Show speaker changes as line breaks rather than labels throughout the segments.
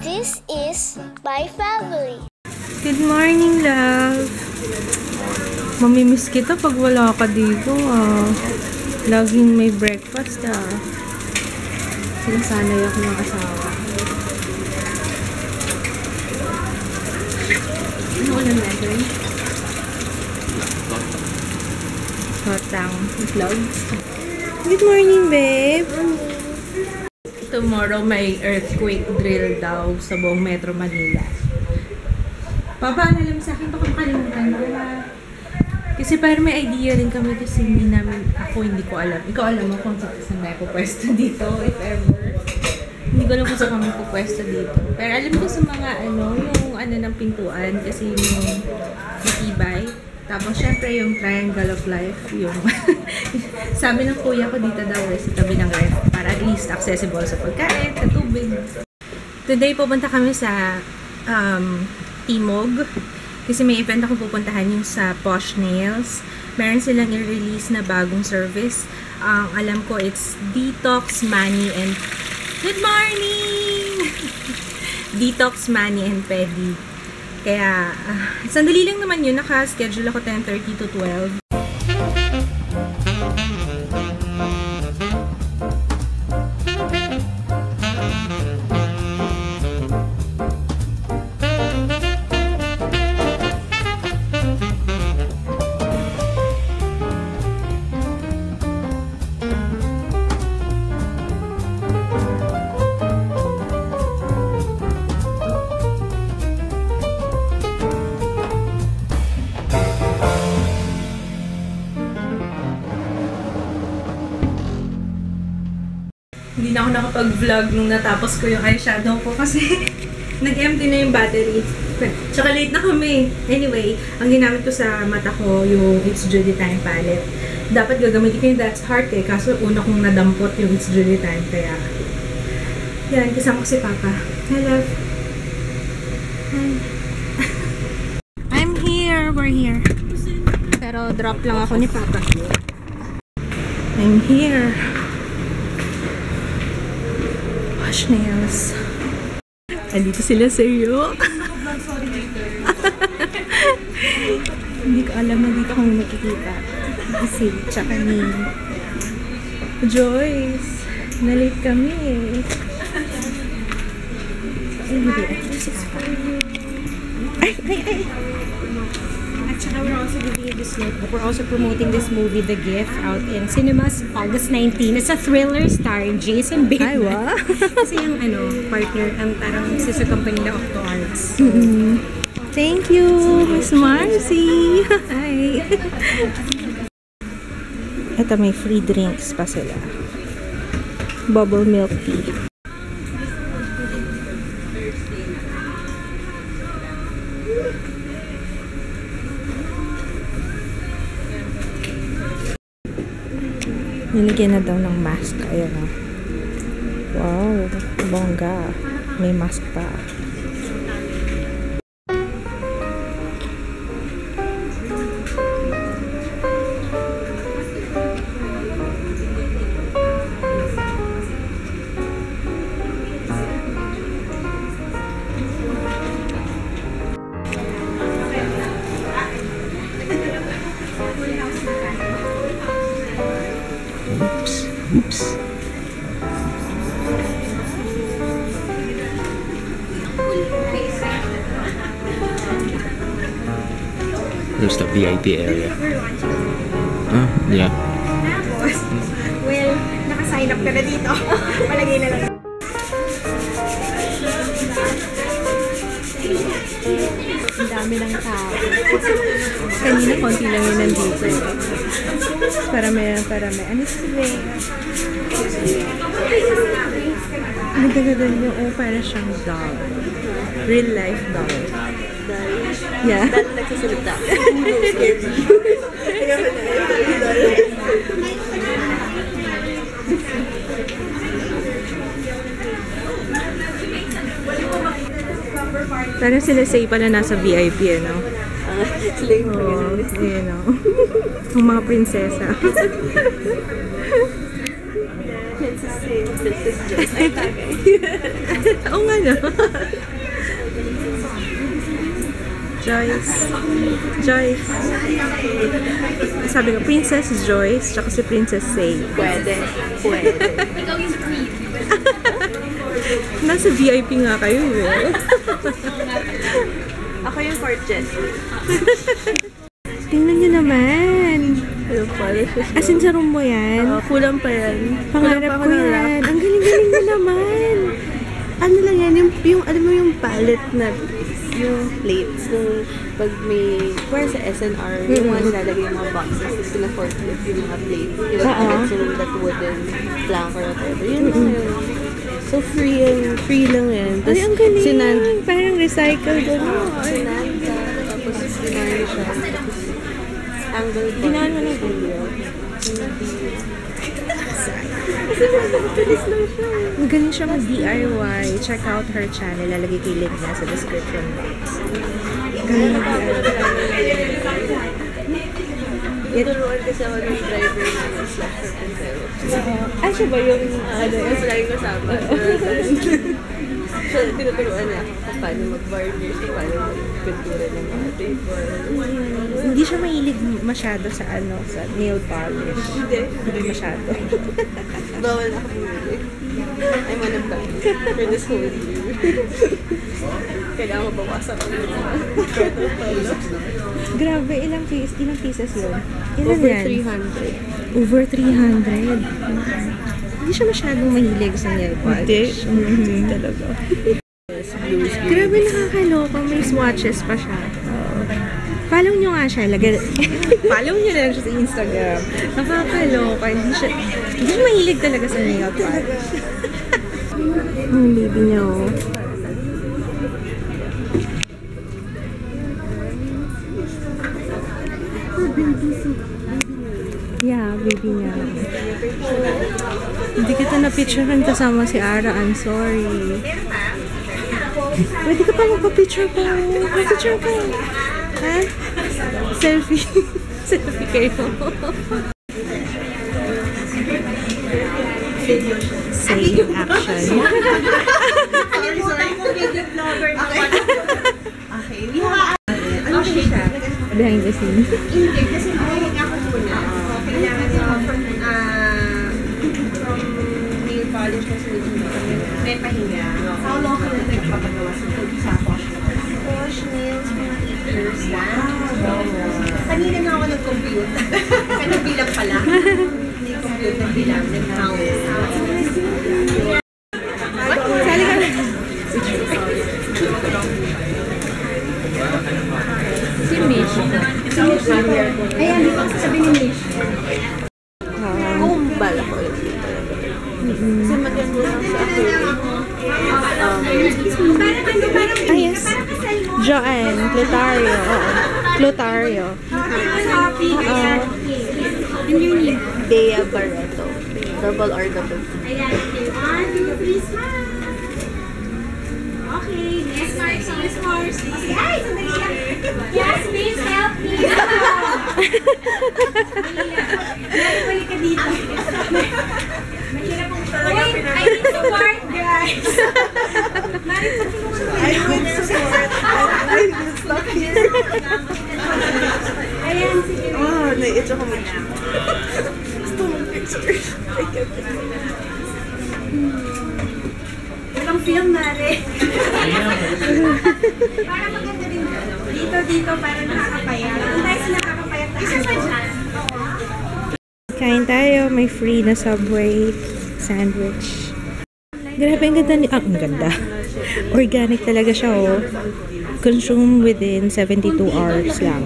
This is my family.
Good morning, love. Mamimiss kita pag wala ka dito, ah. Laging may breakfast, ah. Sinasanay ako ng asawa. Ano ulan natin? Hotang vlog. Good morning, babe. Tomorrow may earthquake drill daw sa buong Metro Manila. Papa, alam sa akin, baka makalimutan ko. Kasi parang may idea rin kami kasi hindi ko alam. Ikaw alam mo kung saan may pupwesto dito, if ever. Hindi ko alam kung saan kami pupwesto dito. Pero alam ko sa mga yung ng pintuan kasi yung matibay. Tapos syempre yung triangle of life, yung sabi ng kuya ko dito daw sa tabi ng ref para at least accessible sa pagkain, sa tubig. Today pupunta kami sa Timog kasi may event ako pupuntahan yung sa Posh Nails. Meron silang i-release na bagong service. Alam ko it's Detox Mani and Good morning! Detox Mani and Pedi. Kaya, sandali lang naman yun. Naka-schedule ako 10:30 to 12. Hindi na ako nakapag-vlog nung natapos ko yung eyeshadow ko kasi nag-empty na yung battery. Tsaka late na kami. Anyway, ang ginamit ko sa mata ko yung It's Judy Time palette. Dapat gagamitin ko yung That's Heart eh. Kaso una kong nadampot yung It's Judy Time. Kaya, yan, kasama ko si Papa. Hi, love. Hi. I'm here. We're here. Pero drop lang ako ni Papa. I'm here. Posh Nails. Andito sila sa iyo. Hindi ko alam na dito kami makikita. Kasi tsaka ni Joyce. Nalate kami eh. Ay! At saka we're also giving you this note. We're also promoting this movie, The Gift, out in cinemas August 19. It's a thriller starring Jason Bateman. Ay, wow! Kasi yung partner, ang parang sister company na Octo Arts. Thank you, Miss Marcy! Hi! Ito, may free drinks pa sila. Bubble milk tea. Nilagyan na daw ng mask. Ayan o. Wow. Bongga. May mask pa.
Oops. There's the VIP area. Yeah.
Well, naka-sign up ka na dito. Palagay na lang. Ang dami ng tao. Kanina konti lang yun nandito. Para may. Ano sila? Nagaganda yung para siyang doll. Real life doll. Yeah. Dahil nagsasalita. Parang sila say pala nasa VIP, ano? Sila yung ayan, ang mga prinsesa.
si Princess Joyce. Ay, tagay.
Oo nga no. Joyce. Joyce. Sabi ko, Princess Joyce, tsaka si Princess Say.
Pwede. Pwede.
Nasa VIP nga kayo eh.
Ako yung court jester.
Tingnan nyo naman.
Ano pala siya?
As in, sa room mo yan?
Kulang pa yan.
Pangarap ko yan. Ang galing-galing mo naman.
Ano lang yan, yung alam mo yung palette na yung plates nung pag may where sa SNR yung mga nilalagay yung mga boxes tapos pina-forklift yung mga plate yung plates yung that wooden plank or whatever yun so free lang yan
Ay, ang galing.
Sinanda
Parang recycled ano.
tapos sinanda siya tapos angle board
Ginawan mo na magaling siya mag-DIY. Check out her channel. Lalagay ko yung link niya sa description box. Galing
Turuan kasi ako ng driver na slasher pero
ay, siya ba yung
yung lagi kasama so tinuturuan niya ako kung paano mag-varnish kung paano mag-pintura ng mga paper
hindi siya mahilig masyado sa sa nail polish. Hindi masyado.
bawal ako bumili I'm on a plan for this whole year kailangan mabawasan ko yung mga
Grabe, ilang pieces yun? Ilan
over
yan?
300
Over 300. Hindi siya masyadong mahilig sa nail polish.
hindi talaga
Grabe, nakakaloka. May swatches pa siya. Follow nyo nga siya. Follow nyo na lang siya sa Instagram. Nakakaloka. Hindi siya mahilig talaga sa nail polish. Ang baby niya, oh. Yeah, baby niya. Hindi kita na-picturean kasama si Ara. I'm sorry. Pwede ka pa magpa-picture po. Picture po. Ha? Selfie. Selfie kayo. Same action. Ano siya? Behind the scenes.
Hindi, kasi mahilig ako muna. Kailangan from nail polish kasi may pahinga. How long ka na nagpapagawa sa Posh? Posh nails, mga 8 years lang. Kanina nga ako nag-compute. Nagbilang pala. Hindi compute, nagbilang. Nag-count.
Sali ka na. Si Mish.
Ayan, di ba sabi ni Mish?
kung bala ko ulit dito kasi maganda lang sa
Ah, yes. Joanne. Clotario. Oo. Clotario.
Bea Barreto double R double T
Ayan, 1, 2, 3, smile. Okay, yes, Mars, yes, Mars. Ay, sandali lang. Yes, please help me. Balik ka dito. Wait, I need support, guys. Marit,
I would support I will stop here
ayan, sige.
naiitso ko gusto mong picture I can't
Walang film na rin. Para maganda din. Dito, para nakakapayat. Kung tayo sa nakakapayat, isa pa dyan.
Kain tayo. May free na Subway sandwich. Grabe, ang ganda ang ganda. Organic talaga siya, oh. Consume within 72 hours lang.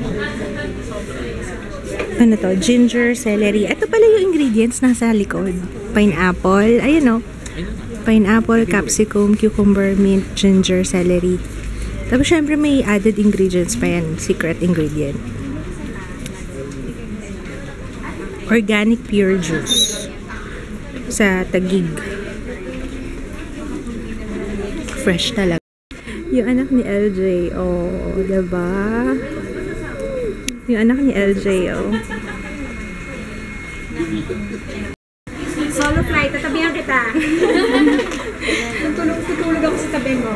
Ano to? Ginger, celery. Ito pala yung ingredients nasa likod. Pineapple. Ayun, oh. Pineapple, capsicum, cucumber, mint, ginger, celery. Tapos syempre may added ingredients pa yan. Secret ingredient. Organic pure juice. Sa Taguig. Fresh talaga. Yung anak ni LJ, oh, diba? Yung anak ni LJ, oh. Solo flight, tatabihan kita. Tutulog ako sa tabi mo.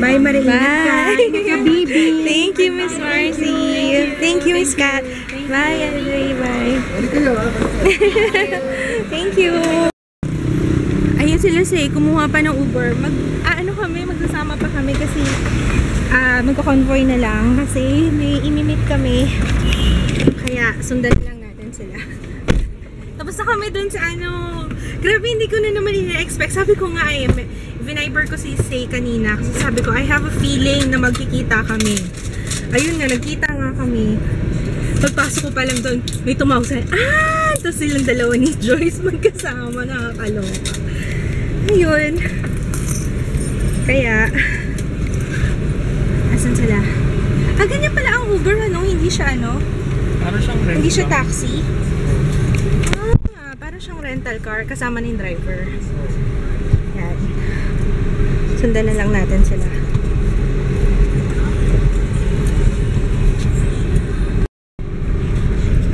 Bye, Marie.
Bye.
Bibi.
Thank you, Miss Marcy. Thank you, Miss Kat. Bye, Andre. Bye. Thank you.
Ayun sila kumuha pa ng Uber. Magsasama pa kami kasi magko-convoy na lang kasi may imimit kami. Kaya sundan lang natin sila. Tapos na kami dun sa grabe, hindi ko na naman ina-expect. Sabi ko nga viniber ko si Say kanina kasi sabi ko I have a feeling na magkikita kami. Ayun nga, nagkita nga kami. Pagpasok ko pa lang doon, may tumawag sa'yo. Tapos silang dalawa ni Joyce magkasama, nakakaloka. Ayun. Kaya, asan sila? Ganyan pala ang Uber, hindi siya,
Parang siyang rental.
Hindi siya taxi. Parang siyang rental car, kasama ng driver. Yan. Sundan na lang natin sila.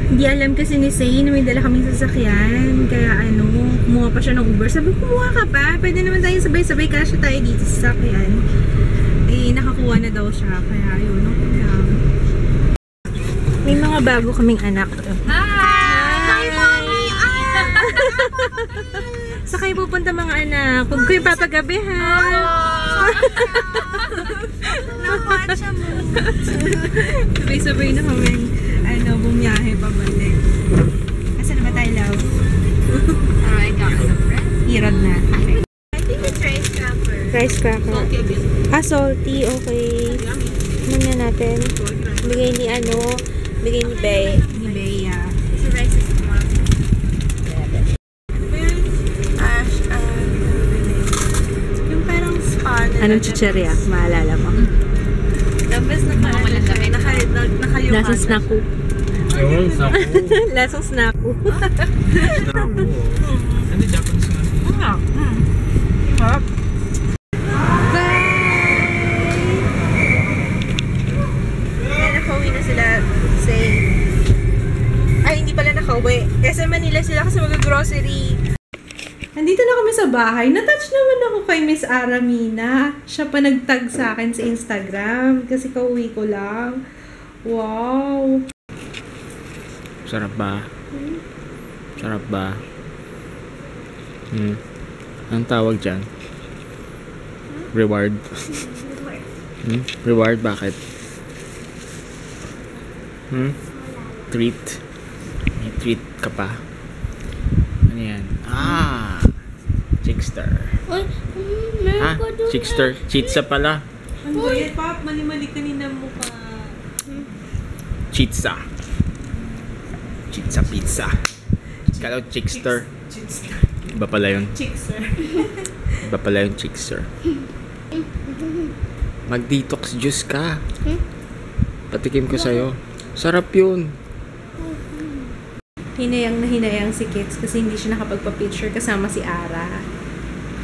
Hindi alam kasi ni Say na may dala kaming sasakyan. Kaya kumuha pa siya ng Uber. Sabi ko, kumuha ka pa. Pwede naman tayo sabay-sabay kasya tayo dito sa sasakyan. Nakakuha na daw siya. Kaya ayun, may mga bago kaming anak. Hi, Mommy! Sa kayo pupunta mga anak? Huwag kayo papagabi, ha?
Nakatsa mo.
Sabay-sabay na kami. Bumiyahe pabalik. Asan na ba tayo, love?
Alright, got some bread.
Hirad na. Okay.
I think it's rice cracker.
Rice cracker. Salty. Okay. Ano natin? Bigay ni bigay ni Bey. Ni Bea.
So rice is more. Yung parang spa na.
Anong chicheria? Maalala mo?
Tapos nakayukan.
Lasang snacku.
Ayun, sapo.
Lasang snacku.
Sapo. Ano Japanese nga?
Hop. Nakauwi na sila. Say. Ay, hindi pala nakauwi. Kasi Manila sila kasi mag-grocery. Nandito na kami sa bahay. Natouch naman ako kay Miss Aramina. Siya pa nagtag sa akin sa Instagram. Kasi kauwi ko lang. Wow.
Sarap ba? Sarap ba? Anong tawag dyan? Reward. Reward, bakit? Treat. May treat ka pa. Ano yan? Chickster. Chickster. Chitsa pala.
Ano ba yan, Pop? Mali-mali kanina mo pa.
Chitsa. Chitsa pizza. Kala ko chickster. Iba pala yun.
Chickster.
Iba pala yung chickster. Mag-detox juice ka. Patikim ko sa'yo. Sarap yun.
Hinayang na hinayang si Kits kasi hindi siya nakapagpa-picture kasama si Ara.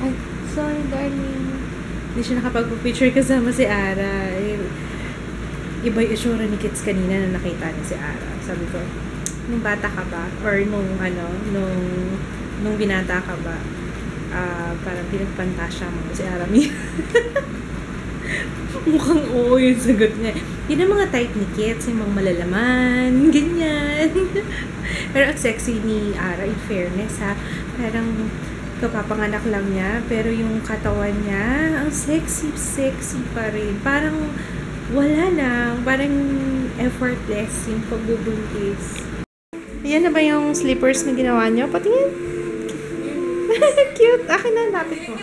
Ay, sorry, darling.
Hindi siya nakapagpa-picture kasama si Ara. Iba yung itsura ni Kits kanina na nakita niya si Ara. Sabi ko, nung bata ka ba? Or nung binata ka ba? Parang pinagpantasya mo si Ara. Mukhang oo yung sagot niya. Yun ang mga type ni Kits, yung mga malalaman, ganyan. Pero ang sexy ni Ara, in fairness ha. Parang kapapanganak lang niya, pero yung katawan niya, ang sexy pa rin. Parang wala lang, parang effortless yung pagbubuntis. Ayan na ba yung slippers na ginawa niyo? Patingin. Cute. Akin na, lapit mo.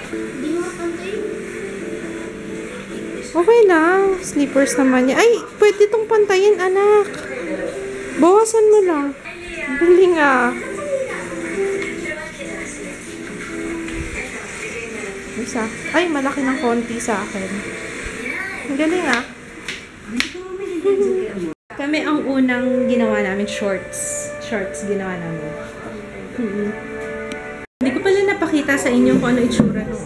Okay lang. Slippers naman niya. Ay, pwede itong pantayin, anak. Bawasan mo lang. Galing ah. Isa. Ay, malaki ng konti sa akin. Galing ah. Kami ang unang ginawa namin shorts. Shorts ginawa namin. Hindi ko pala napakita sa inyo kung ano itsura ng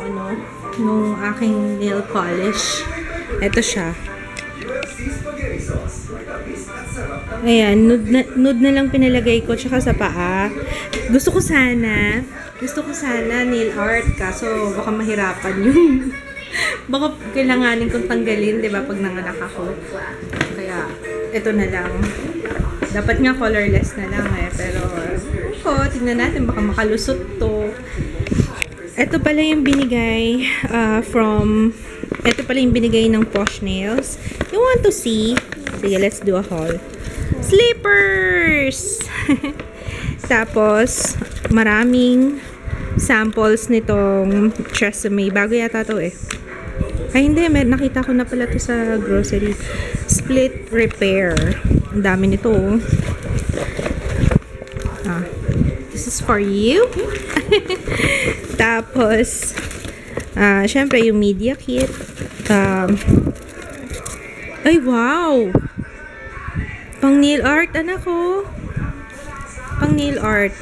nung aking nail polish. Ito siya. Ayan, nude na lang pinalagay ko tsaka sa paa. Gusto ko sana nail art, kaso baka mahirapan yung baka kailanganin kong tanggalin, 'di ba, pag nanganak ako. Kaya ito na lang. Dapat nga colorless na lang pero tingnan natin, baka makalusot to. Ito pala yung binigay ito pala yung binigay ng Posh Nails. You want to see? Sige, let's do a haul. Slippers! Tapos, maraming samples nitong Tresemme. Bago yata to eh. Ay, hindi. Nakita ko na pala to sa grocery. Split Repair. Ang dami nito. This is for you. Tapos, syempre yung media kit. Ay, wow! Pang nail art, anak ko. Pang nail art.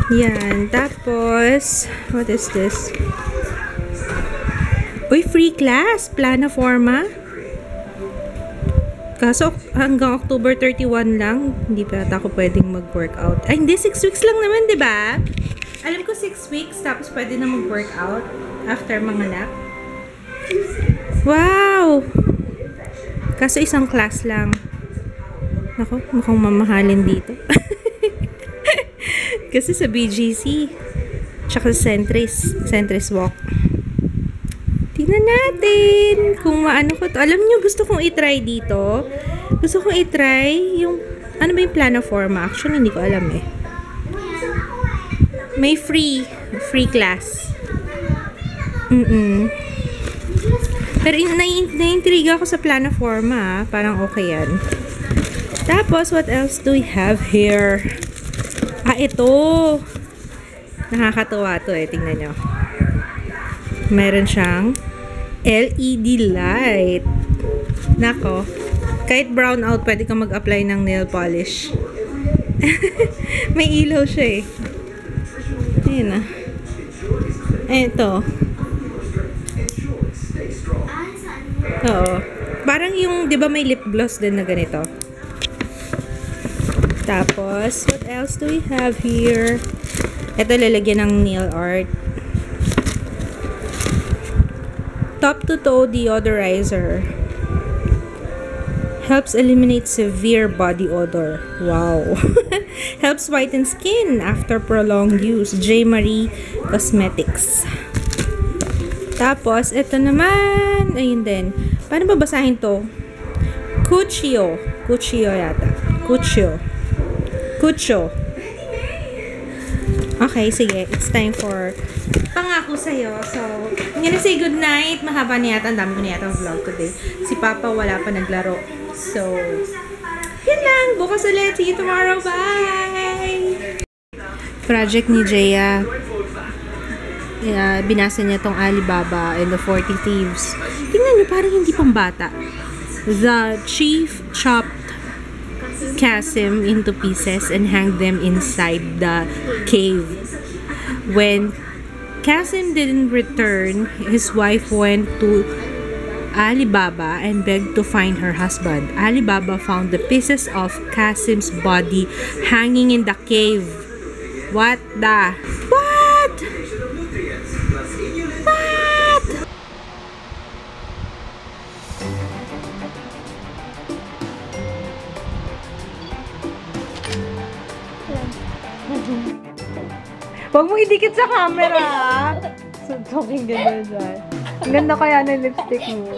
Yan. Tapos, what is this? Uy, free class. Planaforma. Kaso, hanggang October 31 lang. Hindi pa ata ako pwedeng mag-workout. Ay, hindi. 6 weeks lang naman, di ba? Alam ko 6 weeks, tapos pwede na mag-workout after manganak. Wow! Kaso isang class lang. Nako, mukhang mamahalin dito. Kasi sa BGC, tsaka sa Centris Walk. Tingnan natin kung maano ko to. Alam nyo, gusto kong i-try dito. Gusto kong i-try yung, ano ba yung Planaforma? Actually, hindi ko alam eh. May free class. Pero na-intriga ako sa Planaforma. Parang okay yan. Tapos, what else do we have here? Ito. Nakakatuwa to eh. Tingnan nyo. Meron siyang LED light. Nako. Kahit brown out, pwede kang mag-apply ng nail polish. May ilaw siya eh. Ayan na. Ito. Oo. Parang yung, di ba may lip gloss din na ganito? Tapos, what else do we have here? Ito, lalagyan ng nail art. Top to toe deodorizer. Helps eliminate severe body odor. Wow. Helps whiten skin after prolonged use. J. Marie Cosmetics. Tapos, ito naman. Ayun din. Paano ba basahin to? Cuccio. Cuccio yata. Cuccio. Okay, sige. It's time for pangako sa'yo. So, I'm gonna say good night. Mahaba na yata. Ang dami ko na yata vlog today. Si Papa wala pa naglaro. So, yun lang. Bukas ulit. See you tomorrow. Bye! Project ni Jaya. Binasa niya tong Alibaba and the 40 Thieves. Tingnan niyo, parang hindi pang bata. The chief chopped Kasim into pieces and hanged them inside the cave. When Kasim didn't return, his wife went to Alibaba and begged to find her husband. Alibaba found the pieces of Kasim's body hanging in the cave. What the? What?
Huwag mo idikit sa camera. Suntoking ganda dyan. Ang ganda kaya ng lipstick mo.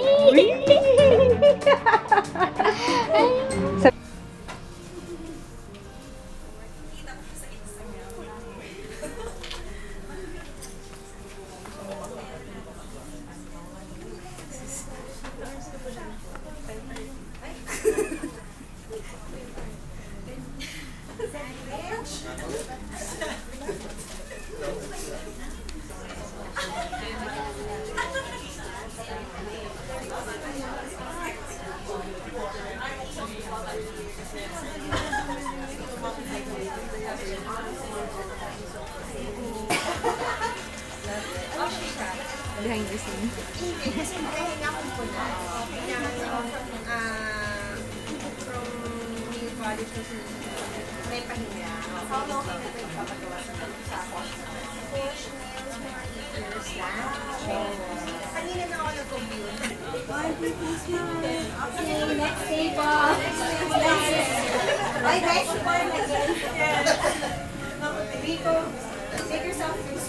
behind the scenes.
Hindi, kasi nagkahinga akong puna. Kailangan from nail polish kasi may pahinga. How long ka na nagpapagawa sa wash? Wash nails, mga 8 years lang. Kanina na ako nag-compute.
Okay, next table.
Bye guys, support again. Rico, take yourself to the